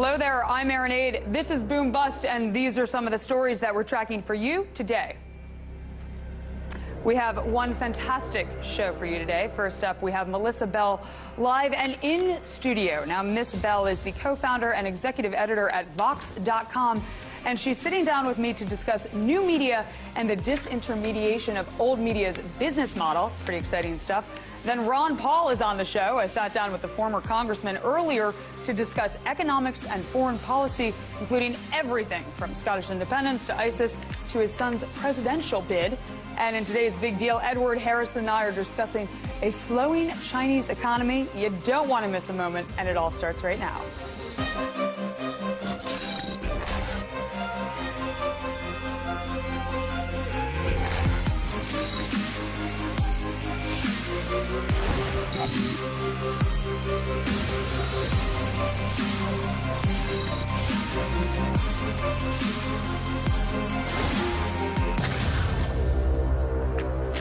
Hello there, I'm Erin Aid. This is Boom Bust, and these are some of the stories that we're tracking for you today. We have one fantastic show for you today. First up, we have Melissa Bell live and in studio. Now, Miss Bell is the co-founder and executive editor at Vox.com, and she's sitting down with me to discuss new media and the disintermediation of old media's business model. It's pretty exciting stuff. Then Ron Paul is on the show. I sat down with the former congressman earlier to discuss economics and foreign policy, including everything from Scottish independence to ISIS to his son's presidential bid. And in today's Big Deal, Edward Harrison and I are discussing a slowing Chinese economy. You don't want to miss a moment, and it all starts right now.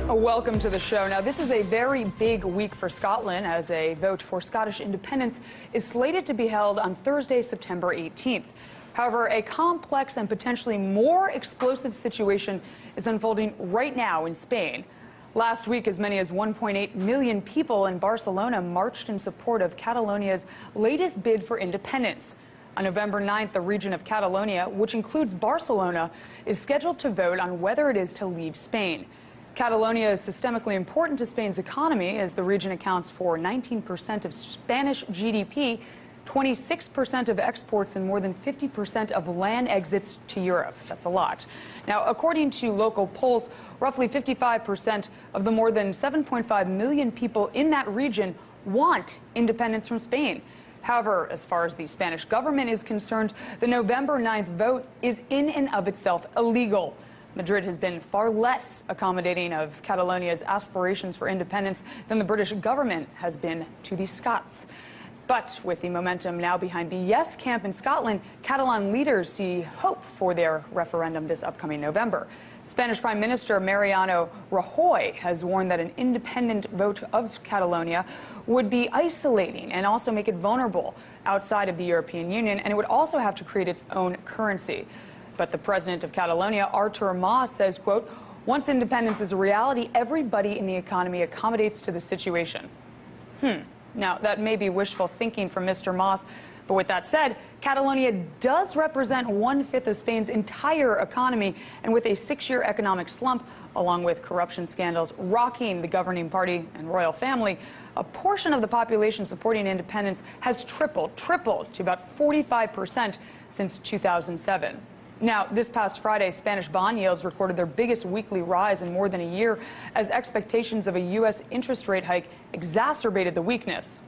Welcome to the show. Now, this is a very big week for Scotland, as a vote for Scottish independence is slated to be held on Thursday, September 18th. However, a complex and potentially more explosive situation is unfolding right now in Spain. Last week, as many as 1.8 million people in Barcelona marched in support of Catalonia's latest bid for independence. On November 9th, the region of Catalonia, which includes Barcelona, is scheduled to vote on whether it is to leave Spain. Catalonia is systemically important to Spain's economy, as the region accounts for 19% of Spanish GDP, 26% of exports, and more than 50% of land exits to Europe. That's a lot. Now, according to local polls, roughly 55% of the more than 7.5 million people in that region want independence from Spain. However, as far as the Spanish government is concerned, the November 9th vote is in and of itself illegal. Madrid has been far less accommodating of Catalonia's aspirations for independence than the British government has been to the Scots. But with the momentum now behind the yes camp in Scotland, Catalan leaders see hope for their referendum this upcoming November. Spanish Prime Minister Mariano Rajoy has warned that an independent vote of Catalonia would be isolating and also make it vulnerable outside of the European Union, and it would also have to create its own currency. But the president of Catalonia, Artur Mas, says, quote, "Once independence is a reality, everybody in the economy accommodates to the situation." Now, that may be wishful thinking from Mr. Mas, but with that said, Catalonia does represent 1/5 of Spain's entire economy, and with a 6-year economic slump, along with corruption scandals rocking the governing party and royal family, a portion of the population supporting independence has tripled to about 45% since 2007. Now, this past Friday, Spanish bond yields recorded their biggest weekly rise in more than a year, as expectations of a U.S. interest rate hike exacerbated the weakness.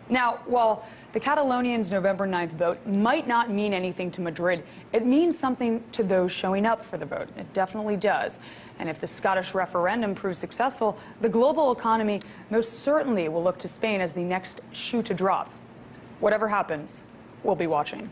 Now, while the Catalonians' November 9th vote might not mean anything to Madrid, it means something to those showing up for the vote. It definitely does. And if the Scottish referendum proves successful, the global economy most certainly will look to Spain as the next shoe to drop. Whatever happens, we'll be watching.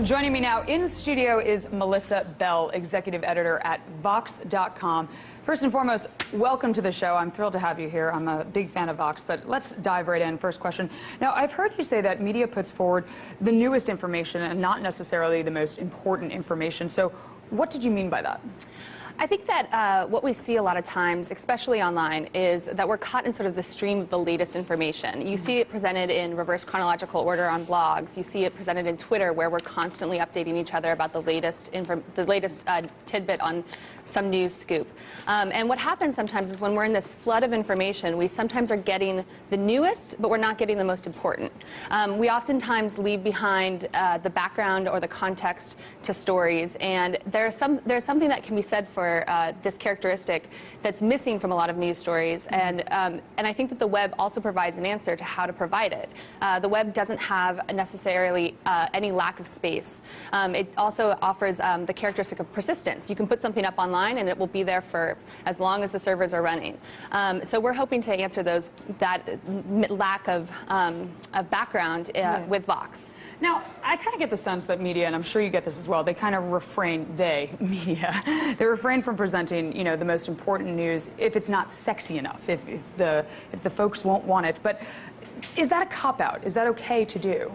Joining me now in studio is Melissa Bell, executive editor at Vox.com. First and foremost, welcome to the show. I'm thrilled to have you here. I'm a big fan of Vox, but let's dive right in. First question. Now, I've heard you say that media puts forward the newest information and not necessarily the most important information. So what did you mean by that? I think that what we see a lot of times, especially online, is that we're caught in sort of the stream of the latest information. You see it presented in reverse chronological order on blogs. You see it presented in Twitter, where we're constantly updating each other about the latest tidbit on some news scoop. And what happens sometimes is when we're in this flood of information, we sometimes are getting the newest, but we're not getting the most important. We oftentimes leave behind the background or the context to stories, and there's something that can be said for this characteristic that's missing from a lot of news stories, and I think that the web also provides an answer to how to provide it. The web doesn't have necessarily any lack of space. It also offers the characteristic of persistence. You can put something up online online, and it will be there for as long as the servers are running. So we're hoping to answer that lack of background with Vox. Now, I kind of get the sense that media, and I'm sure you get this as well, they kind of media, they refrain from presenting, you know, the most important news if it's not sexy enough, if the folks won't want it. But is that a cop-out? Is that okay to do?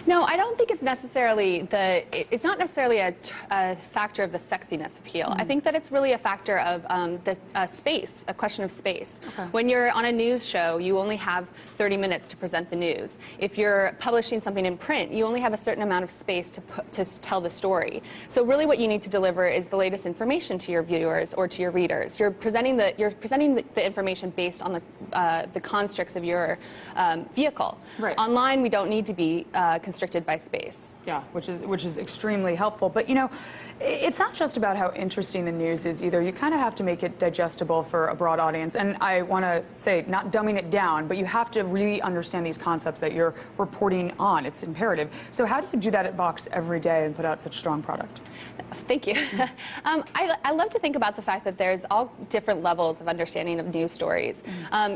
No, I don't think it's necessarily it's not necessarily a factor of the sexiness appeal. I think that it's really a factor of space, a question of space. Okay. When you're on a news show, you only have 30 minutes to present the news. If you're publishing something in print, you only have a certain amount of space to tell the story. So really what you need to deliver is the latest information to your viewers or to your readers. You're presenting the information based on the constructs of your vehicle. Right. Online, we don't need to be constricted by space. Yeah, which is extremely helpful. But you know, it's not just about how interesting the news is either. You kind of have to make it digestible for a broad audience. And I want to say, not dumbing it down, but you have to really understand these concepts that you're reporting on. It's imperative. So how do you do that at Vox every day and put out such strong product? Thank you. I love to think about the fact that there's all different levels of understanding of news stories.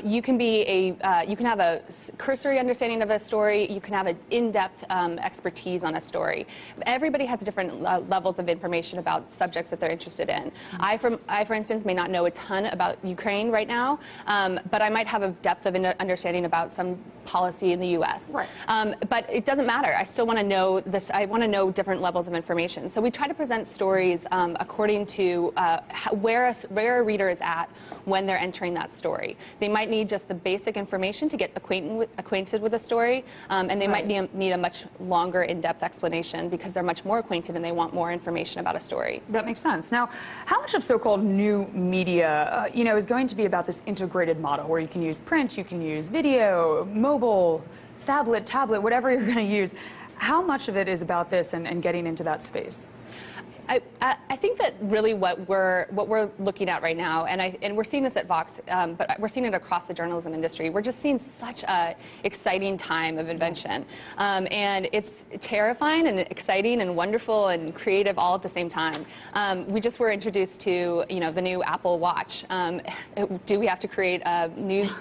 You can have a cursory understanding of a story. You can have an in-depth expertise on a story. Everybody has different levels of information about subjects that they're interested in. I, for instance, may not know a ton about Ukraine right now, but I might have a depth of understanding about some policy in the U.S. Right. But it doesn't matter. I still want to know this. I want to know different levels of information. So we try to present stories according to where a reader is at when they're entering that story. They might need just the basic information to get acquainted with a story, and they might need a much longer, in-depth explanation because they're much more acquainted and they want more information about a story. That makes sense. Now, how much of so-called new media, you know, is going to be about this integrated model where you can use print, you can use video, mobile, phablet, tablet, whatever you're going to use? How much of it is about this and getting into that space? I think that really what we're looking at right now, and we're seeing this at Vox, but we're seeing it across the journalism industry. We're just seeing such a exciting time of invention, and it's terrifying and exciting and wonderful and creative all at the same time. We just were introduced to the new Apple Watch. Do we have to create news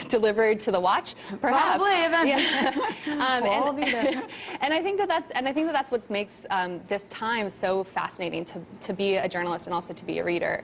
delivered to the watch? Perhaps. Probably eventually. Yeah. And I think that's what makes this time so fascinating to be a journalist and also to be a reader,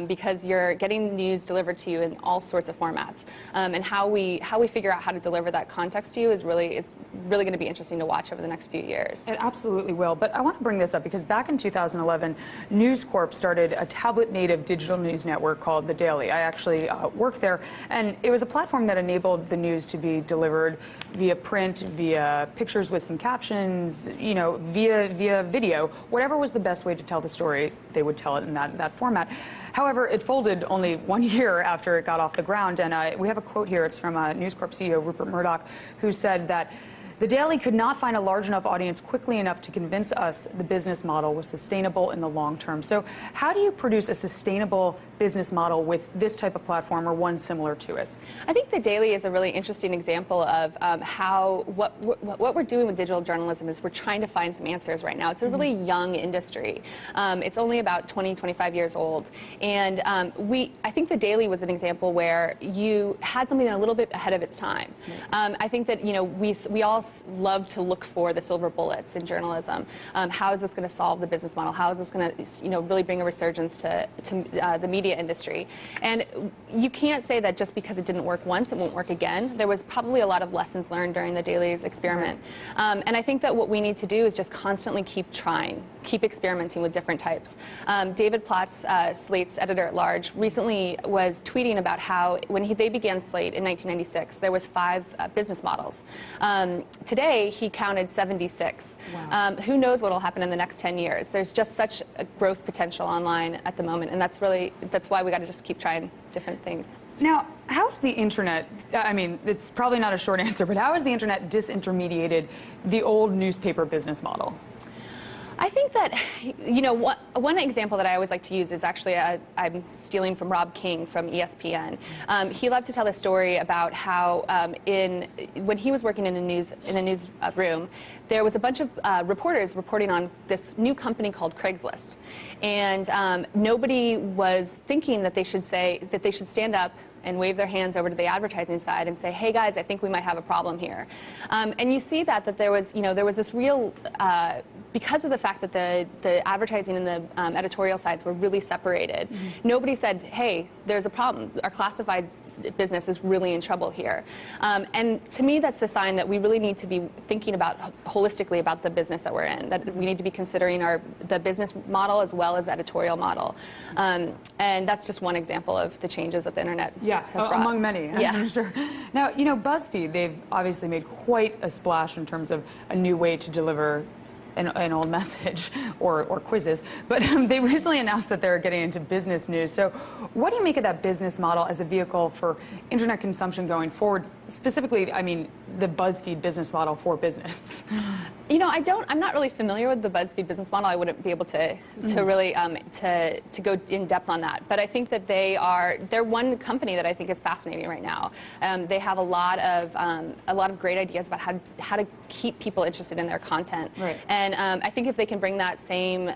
because you're getting news delivered to you in all sorts of formats, and how we figure out how to deliver that context to you is really going to be interesting to watch over the next few years. It absolutely will. But I want to bring this up because back in 2011, News Corp started a tablet-native digital news network called The Daily. I actually worked there, and it was a platform that enabled the news to be delivered via print, via pictures with some captions, via video, whatever was the best way to tell the story, they would tell it in that format. However, it folded only 1 year after it got off the ground, and we have a quote here. It's from News Corp CEO Rupert Murdoch, who said that The Daily could not find a large enough audience quickly enough to convince us the business model was sustainable in the long term. So how do you produce a sustainable business model with this type of platform or one similar to it? I think The Daily is a really interesting example of how what we're doing with digital journalism is we're trying to find some answers right now. It's a really young industry. It's only about 20, 25 years old. And I think The Daily was an example where you had something a little bit ahead of its time. I think that, we all love to look for the silver bullets in journalism. How is this going to solve the business model? How is this going to, really bring a resurgence to the media industry? And you can't say that just because it didn't work once, it won't work again. There was probably a lot of lessons learned during the Daily's experiment. And I think that what we need to do is just constantly keep trying, keep experimenting with different types. David Platts, Slate's editor-at-large, recently was tweeting about how when they began Slate in 1996, there was 5 business models. Today, he counted 76. Wow. Who knows what will happen in the next 10 years? There's just such a growth potential online at the moment, and that's why we got to just keep trying different things. Now, how is the internet, I mean, it's probably not a short answer, but how has the internet disintermediated the old newspaper business model? I think that, you know, one example that I always like to use is actually, I'm stealing from Rob King from ESPN. He loved to tell the story about how when he was working in a newsroom, there was a bunch of reporters reporting on this new company called Craigslist. And nobody was thinking that they should stand up and wave their hands over to the advertising side and say, hey guys, I think we might have a problem here. And you see that there was, there was this real, because of the fact that the advertising and the editorial sides were really separated, nobody said, hey, there's a problem. Our classified business is really in trouble here. And to me, that's a sign that we really need to be thinking holistically about the business that we're in, that we need to be considering the business model as well as editorial model. And that's just one example of the changes that the internet has brought. Among many, I'm sure. Now, BuzzFeed, they've obviously made quite a splash in terms of a new way to deliver an old message or quizzes, but they recently announced that they're getting into business news. So what do you make of that business model as a vehicle for internet consumption going forward? Specifically, I mean, the BuzzFeed business model for business. I'm not really familiar with the BuzzFeed business model. I wouldn't be able to really to go in depth on that. But I think that they're one company that I think is fascinating right now. They have a lot of great ideas about how to keep people interested in their content. Right. And I think if they can bring that same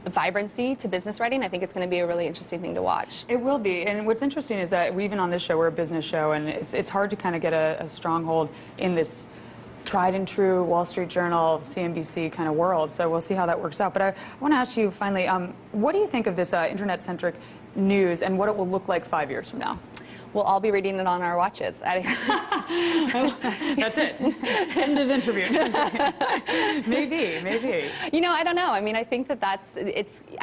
vibrancy to business writing, I think it's going to be a really interesting thing to watch. It will be. And what's interesting is that even on this show, we're a business show, and it's hard to kind of get a stronghold in this tried and true Wall Street Journal, CNBC kind of world. So we'll see how that works out. But I want to ask you finally, what do you think of this internet-centric news and what it will look like 5 years from now? We'll all be reading it on our watches. That's it. End of interview. Maybe. I don't know. I mean, I think that I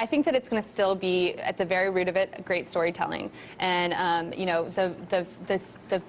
think that it's going to still be at the very root of it, great storytelling, and the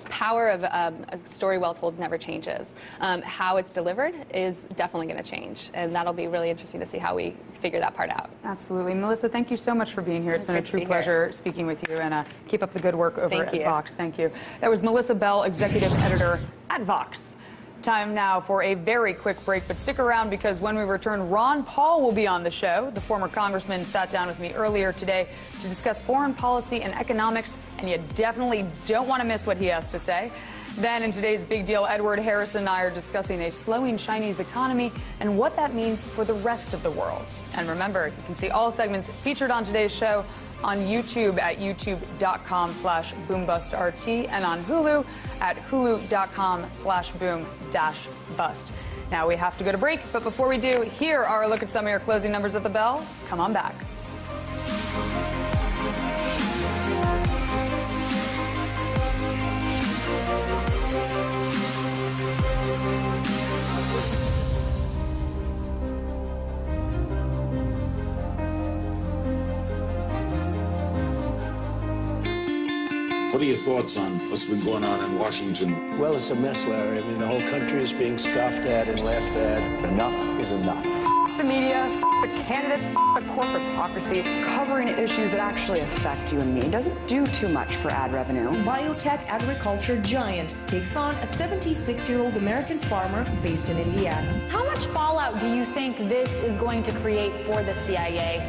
power of a story well told never changes. How it's delivered is definitely going to change, and that'll be really interesting to see how we figure that part out. Absolutely, Melissa. Thank you so much for being here. It's been a true pleasure speaking with you, and keep up the good work over at Vox. Thank you. That was Melissa Bell, executive editor at Vox. Time now for a very quick break, but stick around because when we return, Ron Paul will be on the show. The former congressman sat down with me earlier today to discuss foreign policy and economics, and you definitely don't want to miss what he has to say. Then in today's Big Deal, Edward Harrison and I are discussing a slowing Chinese economy and what that means for the rest of the world. And remember, you can see all segments featured on today's show on YouTube at youtube.com/boombustrT and on Hulu at hulu.com/boom-bust. Now we have to go to break, but before we do, here are a look at some of your closing numbers at the bell. Come on back. What are your thoughts on what's been going on in Washington? Well, it's a mess, Larry. I mean, the whole country is being scoffed at and laughed at. Enough is enough. The media, the candidates, the corporatocracy, covering issues that actually affect you and me doesn't do too much for ad revenue. Biotech agriculture giant takes on a 76-year-old American farmer based in Indiana. How much fallout do you think this is going to create for the CIA?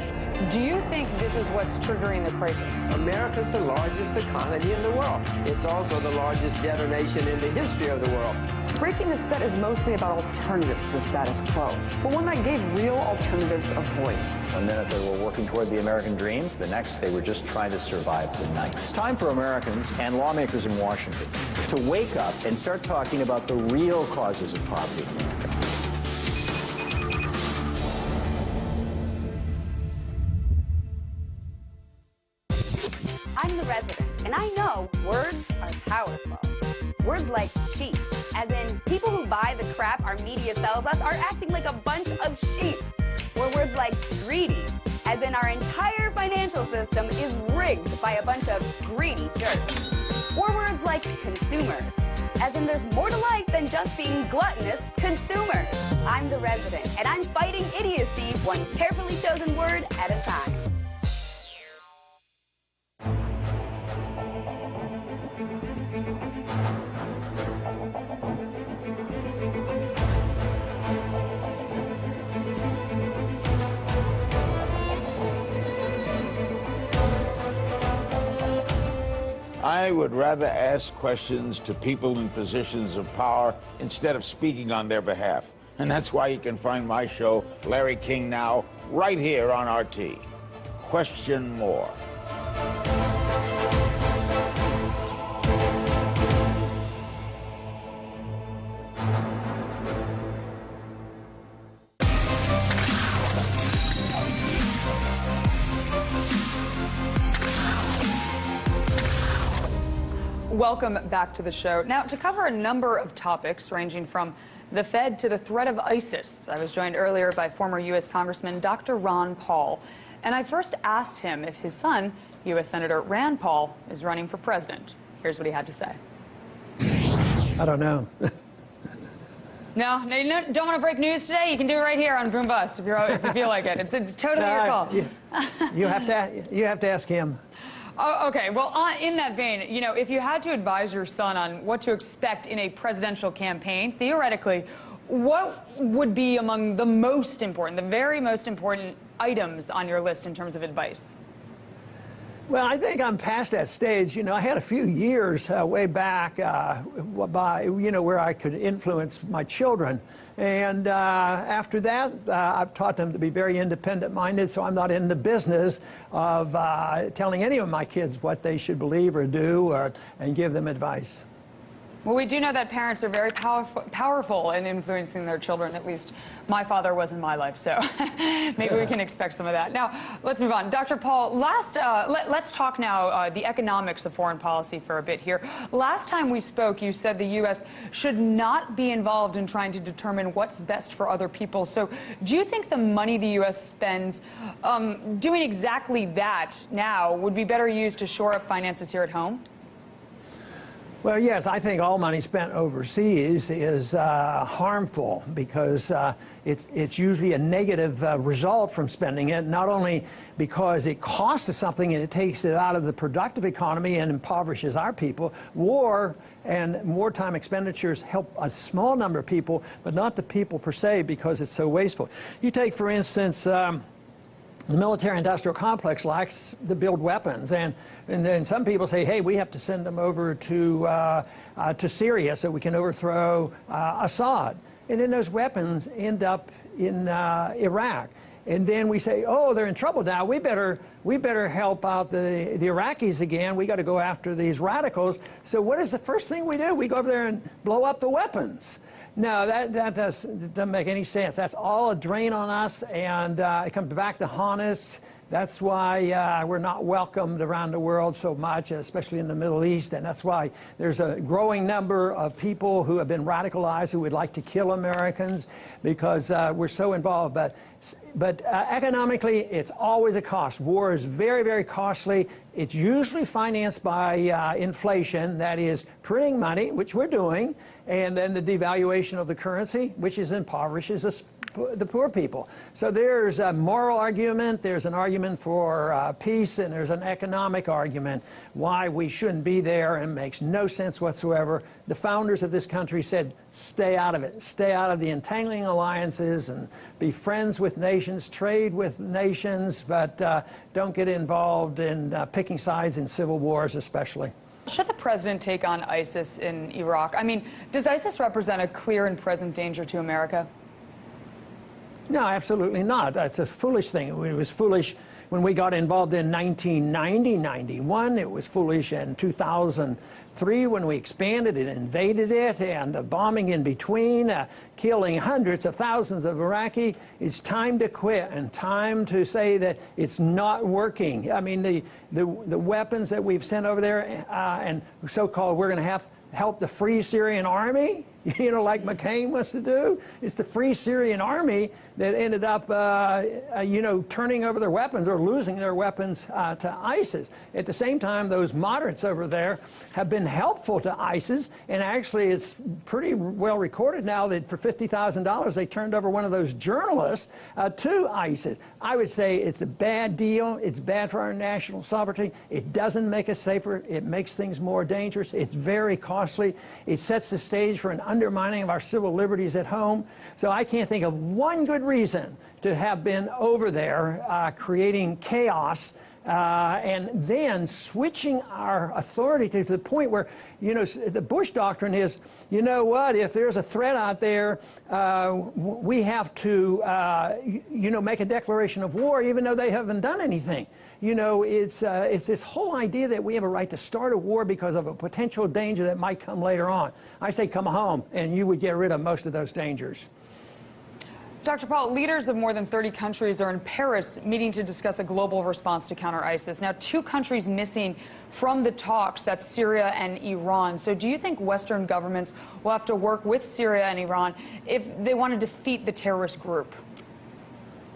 Do you think this is what's triggering the crisis? America's the largest economy in the world. It's also the largest debtor nation in the history of the world. Breaking the Set is mostly about alternatives to the status quo, but one that gave real alternatives a voice. One minute they were working toward the American dream, the next they were just trying to survive the night. It's time for Americans and lawmakers in Washington to wake up and start talking about the real causes of poverty in America. I'm the resident, and I know words are powerful. Words like cheap, as in people who buy the crap our media sells us are acting like a bunch of sheep. Or words like greedy, as in our entire financial system is rigged by a bunch of greedy jerks. Or words like consumers, as in there's more to life than just being gluttonous consumers. I'm the resident, and I'm fighting idiocy one carefully chosen word at a time. I would rather ask questions to people in positions of power instead of speaking on their behalf. And that's why you can find my show, Larry King Now, right here on RT. Question more. Welcome back to the show. Now, to cover a number of topics ranging from the Fed to the threat of ISIS, I was joined earlier by former U.S. Congressman Dr. Ron Paul. And I first asked him if his son, U.S. Senator Rand Paul, is running for president. Here's what he had to say. I don't know. No, you don't want to break news today? You can do it right here on Boom Bust if you feel like it. It's totally your call. You have to ask him. Oh, okay, well, in that vein, you know, if you had to advise your son on what to expect in a presidential campaign, theoretically, what would be among the most important, the very most important items on your list in terms of advice? Well, I think I'm past that stage. You know, I had a few years way back where I could influence my children. And after that, I've taught them to be very independent-minded, so I'm not in the business of telling any of my kids what they should believe or do and give them advice. Well, we do know that parents are very powerful in influencing their children. At least my father was in my life, so maybe we can expect some of that. Now, let's move on. Dr. Paul, let's talk now the economics of foreign policy for a bit here. Last time we spoke, you said the U.S. should not be involved in trying to determine what's best for other people. So do you think the money the U.S. spends doing exactly that now would be better used to shore up finances here at home? Well, yes, I think all money spent overseas is harmful because it's usually a negative result from spending it, not only because it costs us something and it takes it out of the productive economy and impoverishes our people. War and wartime expenditures help a small number of people, but not the people per se because it's so wasteful. You take, for instance, the military-industrial complex likes to build weapons, and then some people say, hey, we have to send them over to Syria so we can overthrow Assad. And then those weapons end up in Iraq. And then we say, oh, they're in trouble now. We better help out the Iraqis again. We got to go after these radicals. So what is the first thing we do? We go over there and blow up the weapons. No, that doesn't make any sense. That's all a drain on us, and it comes back to haunt us. That's why we're not welcomed around the world so much, especially in the Middle East, and that's why there's a growing number of people who have been radicalized who would like to kill Americans because we're so involved. But economically, it's always a cost. War is very, very costly. It's usually financed by inflation, that is printing money, which we're doing, and then the devaluation of the currency, which impoverishes the poor people. So there's a moral argument, there's an argument for peace, and there's an economic argument why we shouldn't be there, and it makes no sense whatsoever. The founders of this country said, stay out of it. Stay out of the entangling alliances and be friends with nations, trade with nations, but don't get involved in picking sides in civil wars especially. Should the president take on ISIS in Iraq? I mean, does ISIS represent a clear and present danger to America? No, absolutely not. That's a foolish thing. It was foolish when we got involved in 1990, 91. It was foolish in 2003 when we expanded and invaded it, and the bombing in between, killing hundreds of thousands of Iraqi. It's time to quit and time to say that it's not working. I mean, the weapons that we've sent over there and so-called we're going to help the Free Syrian Army, you know, like McCain wants to do. It's the Free Syrian Army that ended up, turning over their weapons or losing their weapons to ISIS. At the same time, those moderates over there have been helpful to ISIS, and actually it's pretty well recorded now that for $50,000 they turned over one of those journalists to ISIS. I would say it's a bad deal. It's bad for our national sovereignty. It doesn't make us safer. It makes things more dangerous. It's very costly. It sets the stage for an undermining of our civil liberties at home. So I can't think of one good reason to have been over there creating chaos and then switching our authority to the point where, you know, the Bush doctrine is, you know what, if there's a threat out there, we have to, you know, make a declaration of war even though they haven't done anything. You know, it's this whole idea that we have a right to start a war because of a potential danger that might come later on. I say come home, and you would get rid of most of those dangers. Dr. Paul, leaders of more than 30 countries are in Paris meeting to discuss a global response to counter ISIS. Now, 2 countries missing from the talks, that's Syria and Iran. So do you think Western governments will have to work with Syria and Iran if they want to defeat the terrorist group?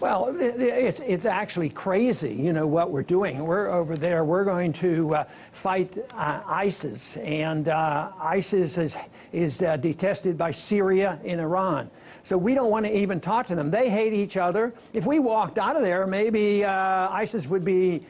Well, it's actually crazy, you know, what we're doing. We're over there. We're going to fight ISIS, and ISIS is detested by Syria and Iran. So we don't want to even talk to them. They hate each other. If we walked out of there, maybe ISIS would be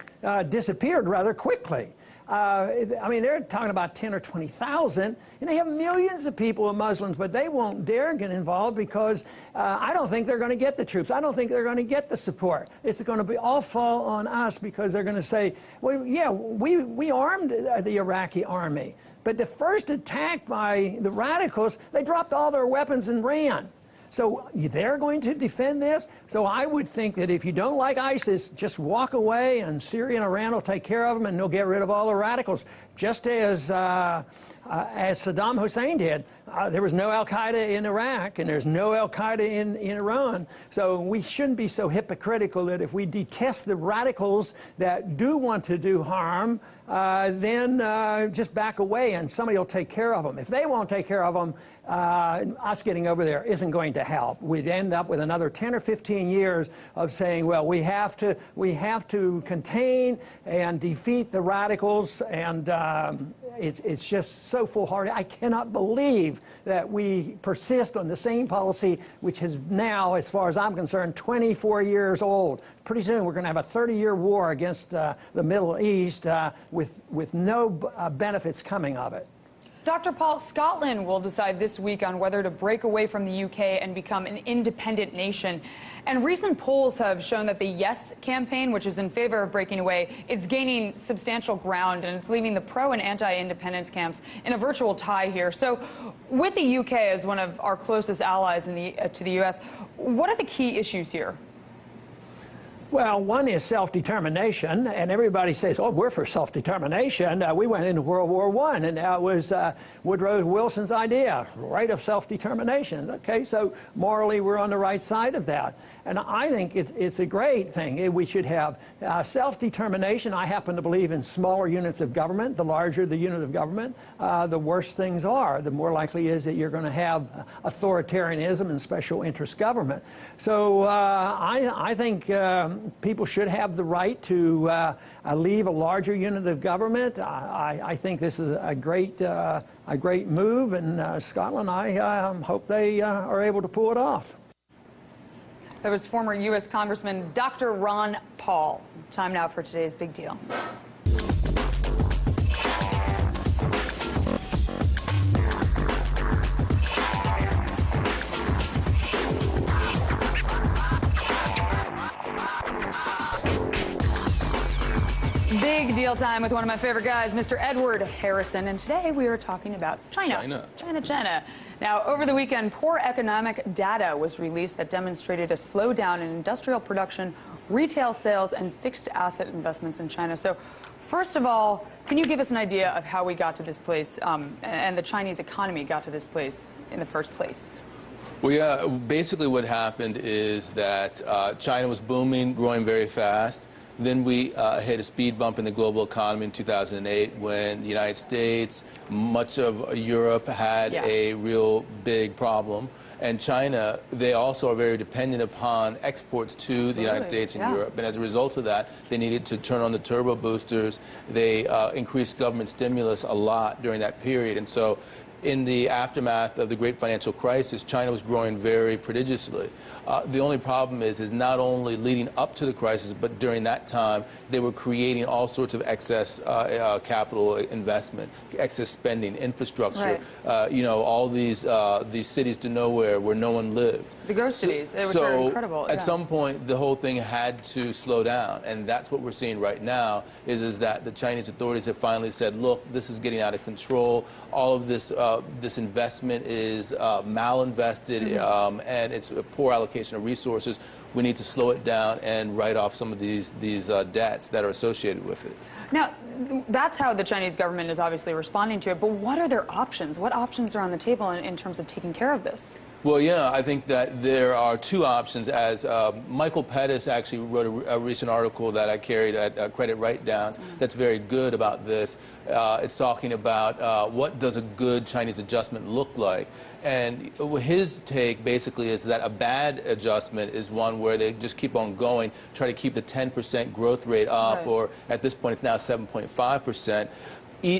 disappeared rather quickly. I mean, they're talking about 10 or 20,000, and they have millions of people of Muslims, but they won't dare get involved because I don't think they're going to get the troops. I don't think they're going to get the support. It's going to be all fall on us because they're going to say, well, yeah, we armed the Iraqi army, but the first attack by the radicals, they dropped all their weapons and ran. So they're going to defend this? So I would think that if you don't like ISIS, just walk away and Syria and Iran will take care of them and they'll get rid of all the radicals. Just as Saddam Hussein did. There was no al-Qaeda in Iraq and there's no al-Qaeda in Iran. So we shouldn't be so hypocritical that if we detest the radicals that do want to do harm, then just back away and somebody will take care of them. If they won't take care of them, us getting over there isn't going to help. We'd end up with another 10 or 15 years of saying, well, we have to contain and defeat the radicals, and it's just so foolhardy. I cannot believe that we persist on the same policy, which is now, as far as I'm concerned, 24 years old. Pretty soon we're going to have a 30-year war against the Middle East with no benefits coming of it. Dr. Paul, Scotland will decide this week on whether to break away from the UK and become an independent nation. And recent polls have shown that the Yes campaign, which is in favor of breaking away, it's gaining substantial ground, and it's leaving the pro and anti-independence camps in a virtual tie here. So with the UK as one of our closest allies to the US, what are the key issues here? Well, one is self-determination, and everybody says, oh, we're for self-determination. We went into World War I, and that was Woodrow Wilson's idea, right of self-determination. Okay, so morally we're on the right side of that. And I think it's a great thing. We should have self-determination. I happen to believe in smaller units of government. The larger the unit of government, the worse things are. The more likely is that you're going to have authoritarianism and special interest government. So I think people should have the right to leave a larger unit of government. I think this is a great move, and Scotland, I hope they are able to pull it off. That was former U.S. Congressman Dr. Ron Paul. Time now for today's big deal. Big deal time with one of my favorite guys, Mr. Edward Harrison. And today we are talking about China. China. Now, over the weekend, poor economic data was released that demonstrated a slowdown in industrial production, retail sales, and fixed asset investments in China. So, first of all, can you give us an idea of how we got to this place and the Chinese economy got to this place in the first place? Well, yeah, basically what happened is that China was booming, growing very fast. Then we hit a speed bump in the global economy in 2008 when the United States, much of Europe had a real big problem. And China, they also are very dependent upon exports to the United States and Europe. And as a result of that, they needed to turn on the turbo boosters. They increased government stimulus a lot during that period. And so in the aftermath of the great financial crisis, China was growing very prodigiously. The only problem is not only leading up to the crisis, but during that time, they were creating all sorts of excess capital investment, excess spending, infrastructure, you know, all these cities to nowhere where no one lived. The ghost cities, which are incredible. At some point, the whole thing had to slow down, and that's what we're seeing right now, is that the Chinese authorities have finally said, look, this is getting out of control. All of this this investment is malinvested, and it's a poor allocation of resources. We need to slow it down and write off some of these debts that are associated with it. Now, that's how the Chinese government is obviously responding to it, but what are their options? What options are on the table in terms of taking care of this? Well, yeah, I think that there are two options. As Michael Pettis actually wrote a recent article that I carried at Credit Write Down that's very good about this. It's talking about what does a good Chinese adjustment look like. And his take basically is that a bad adjustment is one where they just keep on going, try to keep the 10% growth rate up, or at this point it's now 7.5%.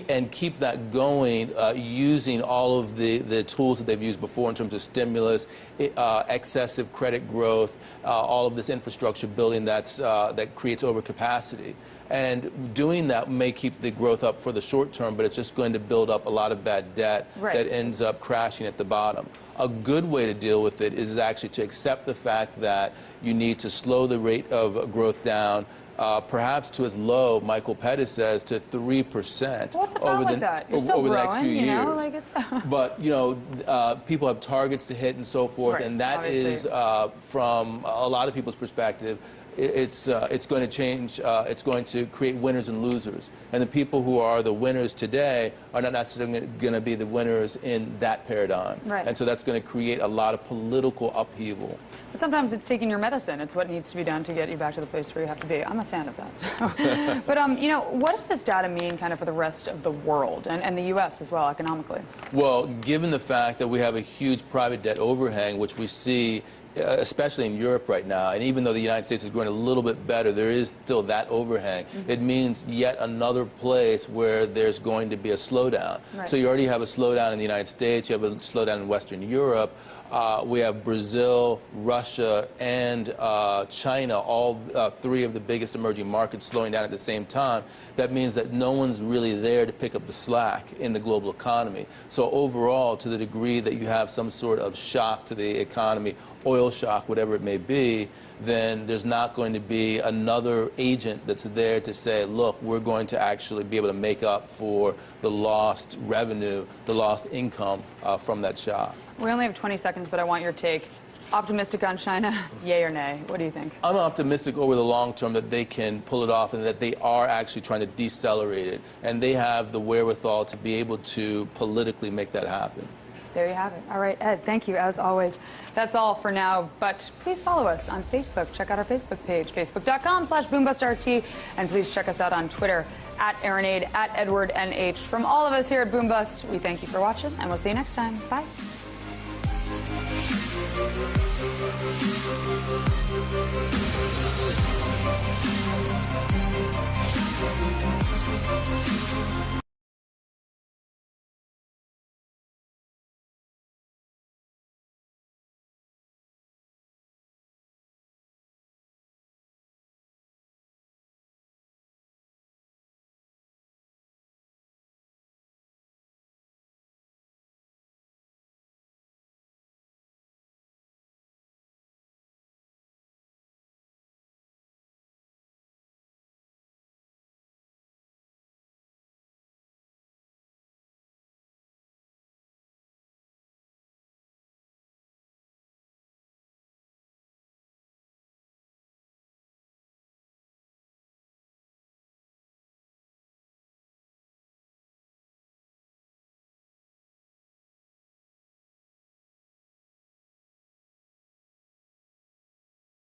And keep that going using all of the tools that they've used before in terms of stimulus, excessive credit growth, all of this infrastructure building that creates overcapacity. And doing that may keep the growth up for the short term, but it's just going to build up a lot of bad debt that ends up crashing at the bottom. A good way to deal with it is actually to accept the fact that you need to slow the rate of growth down, perhaps to as low, Michael Pettis says, to 3% over the next few years. Like it's But, you know, people have targets to hit and so forth, and that is, from a lot of people's perspective, it's going to change. It's going to create winners and losers. And the people who are the winners today are not necessarily going to be the winners in that paradigm. And so that's going to create a lot of political upheaval. Sometimes it's taking your medicine. It's what needs to be done to get you back to the place where you have to be. I'm a fan of that. But, you know, what does this data mean kind of for the rest of the world and the U.S. as well, economically? Well, given the fact that we have a huge private debt overhang, which we see especially in Europe right now, and even though the United States is growing a little bit better, there is still that overhang. It means yet another place where there's going to be a slowdown. So you already have a slowdown in the United States, you have a slowdown in Western Europe. We have Brazil, Russia, and China, all three of the biggest emerging markets slowing down at the same time. That means that no one's really there to pick up the slack in the global economy. So overall, to the degree that you have some sort of shock to the economy, oil shock, whatever it may be, then there's not going to be another agent that's there to say, look, we're going to actually be able to make up for the lost revenue, the lost income from that shock. We only have 20 seconds, but I want your take. Optimistic on China, yay or nay? What do you think? I'm optimistic over the long term that they can pull it off and that they are actually trying to decelerate it. And they have the wherewithal to be able to politically make that happen. There you have it. All right, Ed, thank you as always. That's all for now, but please follow us on Facebook. Check out our Facebook page, facebook.com/BoomBustRT, and please check us out on Twitter @AaronAid, @EdwardNH. From all of us here at Boom Bust, we thank you for watching, and we'll see you next time. Bye.